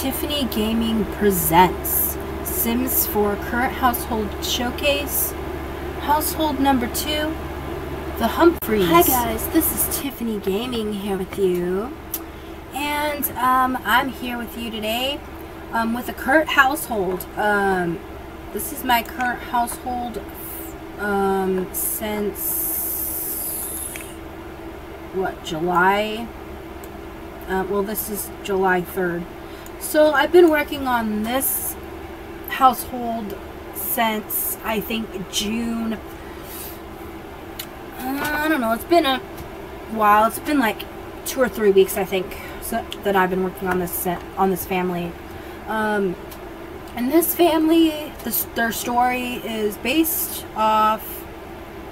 Tiffany Gaming presents Sims 4 Current Household Showcase, Household number 2, the Humphries. Hi guys, this is Tiffany Gaming here with you, and I'm here with you today with a current household. This is my current household since, what, July? Well, this is July 3rd. So I've been working on this household since, I think, June. I don't know, it's been a while. It's been like 2 or 3 weeks, I think, that I've been working on this family. And this family, their story is based off,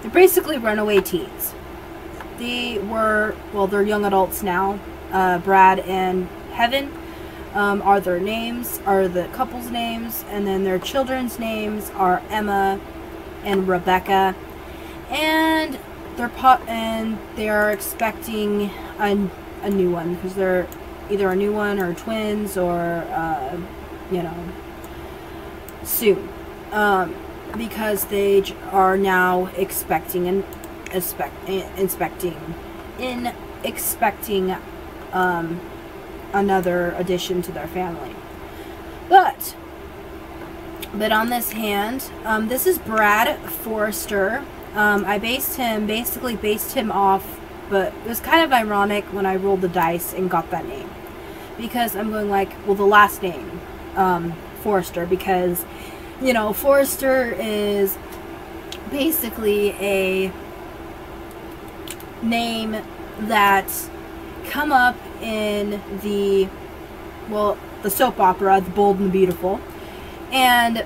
they're basically runaway teens. They were, well, they're young adults now. Brad and Heaven are their names, are the couple's names, and then their children's names are Emma and Rebecca, and they are expecting a new one, because they're either a new one or twins, or you know, soon, because they are now expecting another addition to their family. But on this hand, this is Brad Forrester. I basically based him off, but it was kind of ironic when I rolled the dice and got that name, because I'm going like, well, the last name, Forrester, because, you know, Forrester is basically a name that come up in the soap opera, The Bold and the Beautiful, and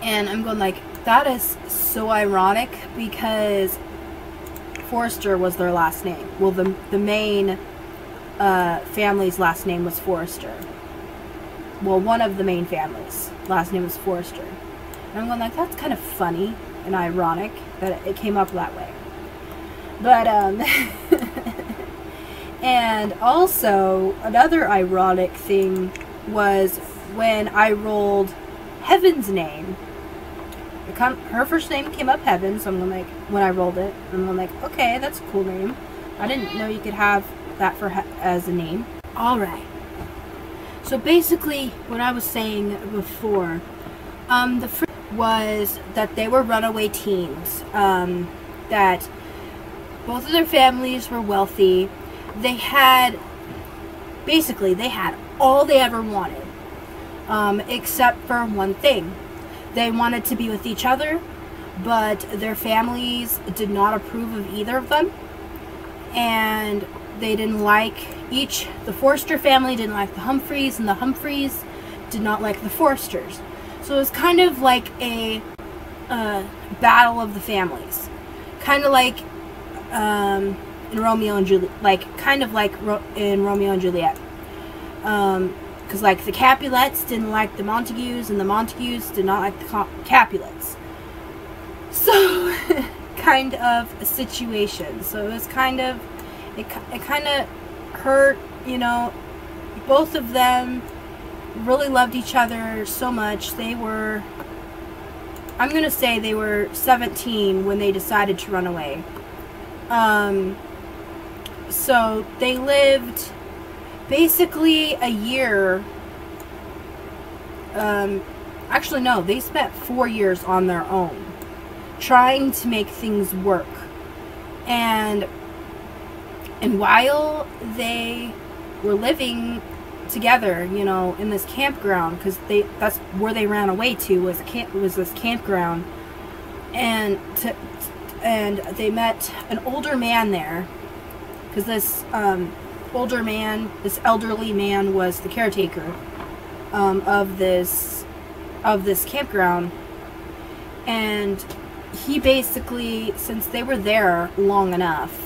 I'm going like, that is so ironic, because Forrester was their last name. Well, the main family's last name was Forrester. Well, one of the main families' last name was Forrester. And I'm going like, that's kind of funny and ironic that it came up that way. But and also, another ironic thing was when I rolled Heaven's name. Her first name came up Heaven, so I'm going like, when I rolled it, I'm like, okay, that's a cool name. I didn't know you could have that as a name. Alright. So basically, what I was saying before, the first was that they were runaway teens. That both of their families were wealthy. They had all they ever wanted, except for one thing. They wanted to be with each other, but their families did not approve of either of them, and they didn't like the Forrester family didn't like the Humphries, and the Humphries did not like the Forresters. So it was kind of like a battle of the families, kind of like in Romeo and Juliet, in Romeo and Juliet, because like the Capulets didn't like the Montagues, and the Montagues did not like the Capulets. So kind of a situation. So it was kind of, it kind of hurt, you know. Both of them really loved each other so much. They were, I'm gonna say they were 17 when they decided to run away. So they lived basically a year. Actually, no, they spent 4 years on their own trying to make things work. And while they were living together, you know, in this campground, because that's where they ran away to, was this campground, and they met an older man there, because this elderly man was the caretaker of this campground, and he basically, since they were there long enough,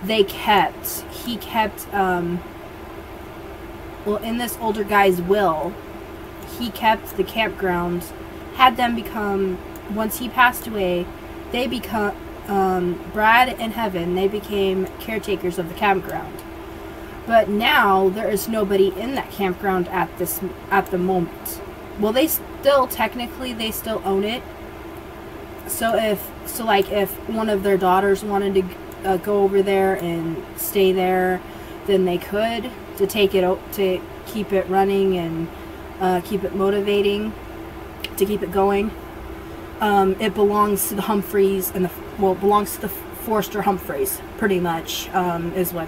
he kept well, in this older guy's will, he kept the campground, had them become, once he passed away, they Brad and Heaven, they became caretakers of the campground. But now there is nobody in that campground at the moment. Well, they still technically they still own it. So if one of their daughters wanted to go over there and stay there, then they could, to take it out, to keep it running and keep it motivating, to keep it going. It belongs to the Humphries and it belongs to the Forrester Humphries, pretty much, is what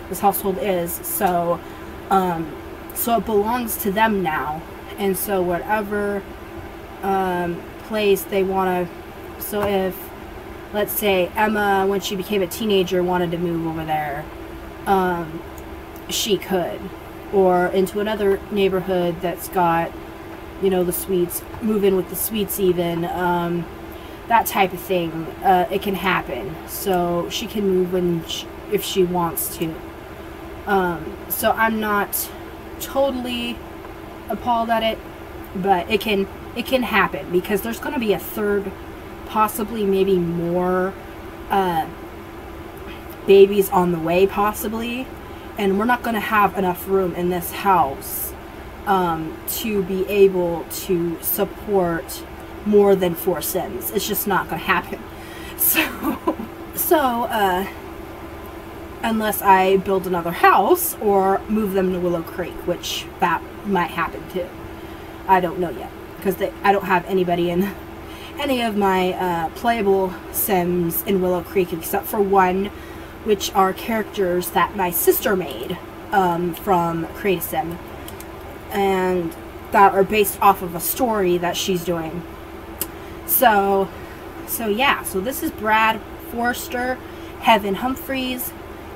this household is. So it belongs to them now, and so whatever place they want to. So if, let's say, Emma, when she became a teenager, wanted to move over there, she could, or into another neighborhood that's got, you know, the Sweets, move in with the Sweets even, that type of thing. It can happen. So she can move if she wants to. So I'm not totally appalled at it, but it can happen, because there's going to be a third, possibly maybe more babies on the way, possibly, and we're not going to have enough room in this house to be able to support more than 4 Sims. It's just not going to happen. So unless I build another house or move them to Willow Creek, which that might happen too. I don't know yet, because I don't have anybody in any of my playable Sims in Willow Creek except for one, which are characters that my sister made from Create a Sim, and that are based off of a story that she's doing. So yeah, so this is Brad, Forrester, Heaven Humphries,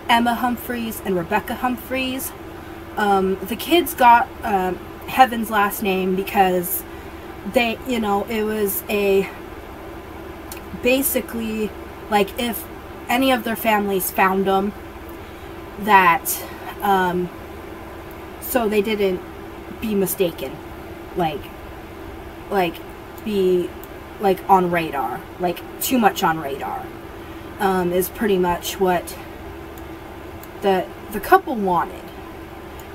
Emma Humphries, and Rebecca Humphries. The kids got Heaven's last name because they, you know, it was basically like if any of their families found them, that so they didn't be mistaken, like be like on radar, like too much on radar, is pretty much what the couple wanted.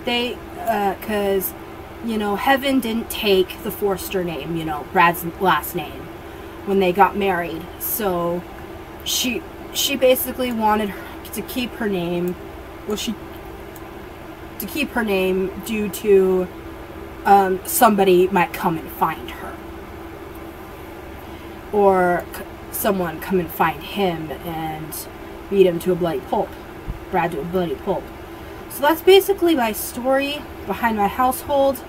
They because, you know, Heaven didn't take the Forrester name, you know, Brad's last name, when they got married. So she basically wanted to keep her name. Well, to keep her name due to somebody might come and find her, or someone come and find him and beat him to a bloody pulp. Brad to a bloody pulp. So that's basically my story behind my household.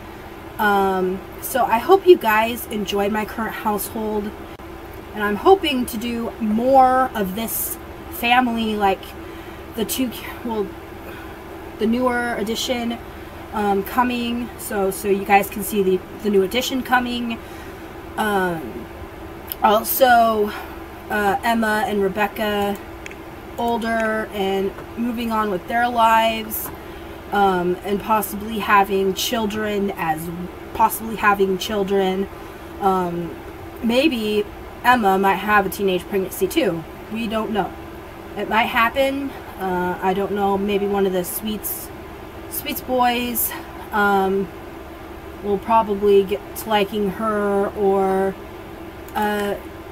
So I hope you guys enjoyed my current household, and I'm hoping to do more of this family, like the newer edition coming, so you guys can see the new edition coming. Also Emma and Rebecca older and moving on with their lives, and possibly having children, maybe Emma might have a teenage pregnancy too. We don't know. It might happen. I don't know. Maybe one of the Sweets boys will probably get to liking her, or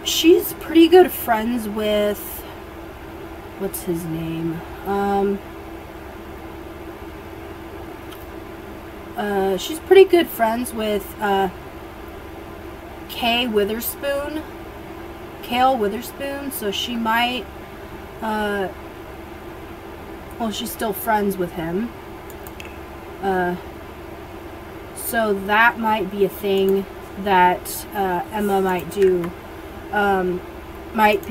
she's pretty good friends with, what's his name? She's pretty good friends with Kale Witherspoon, so she might, well, she's still friends with him, so that might be a thing that Emma might do. Might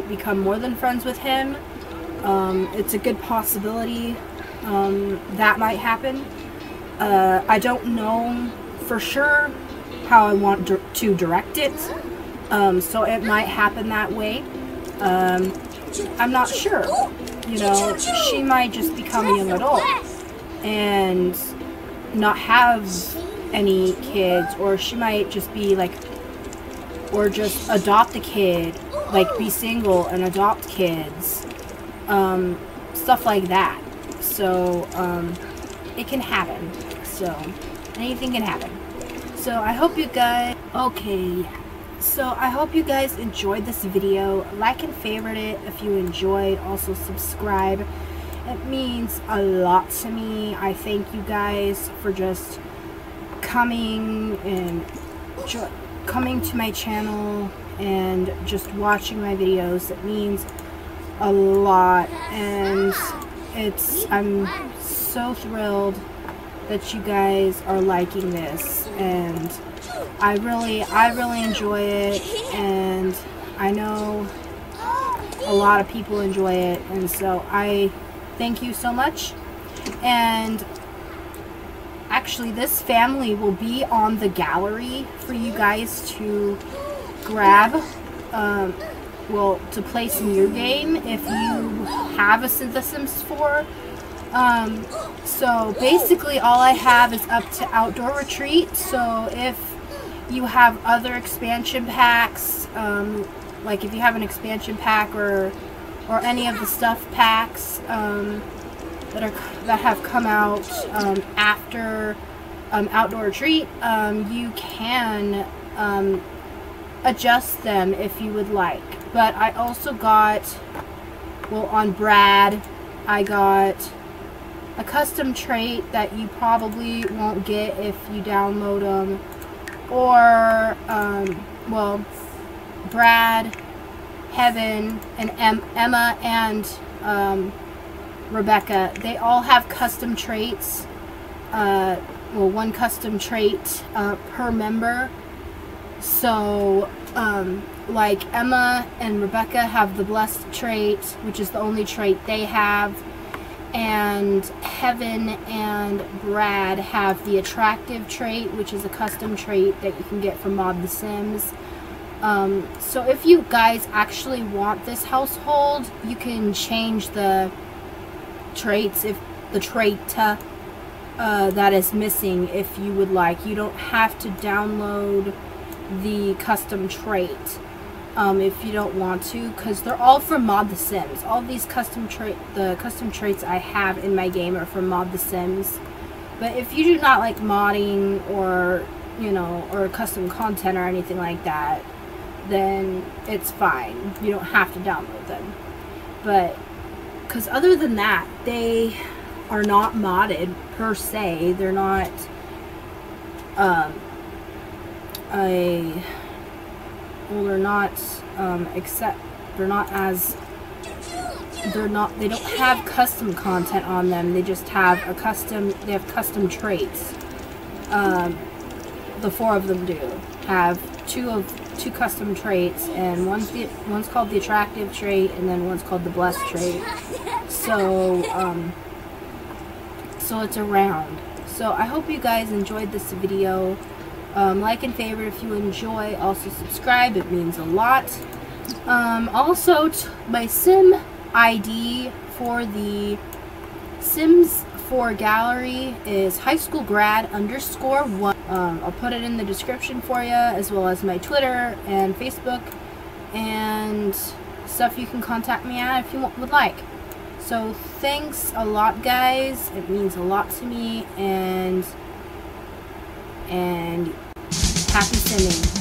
become more than friends with him. It's a good possibility that might happen. I don't know for sure how I want to direct it, so it might happen that way. I'm not sure. You know, she might just become a young adult and not have any kids, or she might just be like, or just adopt a kid, like be single and adopt kids, stuff like that. So, it can happen. So, anything can happen. So, I hope you guys... Okay. So, I hope you guys enjoyed this video. Like and favorite it if you enjoyed. Also, subscribe. It means a lot to me. I thank you guys for just coming and coming to my channel and just watching my videos. It means a lot, and I'm so thrilled that you guys are liking this, and I really enjoy it, and I know a lot of people enjoy it, and so I thank you so much. And actually, this family will be on the gallery for you guys to grab, well, to place in your game if you have The Sims 4. So basically all I have is up to Outdoor Retreat. So if you have other expansion packs, like if you have an expansion pack or any of the stuff packs that have come out after Outdoor Retreat, you can adjust them if you would like. But I also got, well, on Brad, I got a custom trait that you probably won't get if you download them. Or, well, Brad, Heaven, and Emma, and Rebecca, they all have custom traits. Well, one custom trait per member. So, like Emma and Rebecca have the Blessed trait, which is the only trait they have. And Heaven and Brad have the Attractive trait, which is a custom trait that you can get from Mod The Sims. So if you guys actually want this household, you can change the traits, if the trait that is missing, if you would like. You don't have to download the custom trait if you don't want to, because they're all from Mod The Sims. All these custom traits I have in my game are from Mod The Sims. But if you do not like modding, or you know, or custom content or anything like that, then it's fine. You don't have to download them. But because other than that, they are not modded per se. They're not they're not they don't have custom content on them. They just have they have custom traits. The four of them do have two custom traits, and one's called the Attractive trait, and then one's called the Blessed trait. So so it's around. So I hope you guys enjoyed this video. Like and favorite if you enjoy. Also subscribe, it means a lot. Also, my sim ID for the Sims 4 gallery is highschoolgrad_1. I'll put it in the description for you, as well as my Twitter and Facebook and stuff you can contact me at if you would like. So thanks a lot, guys. It means a lot to me, and happy simming.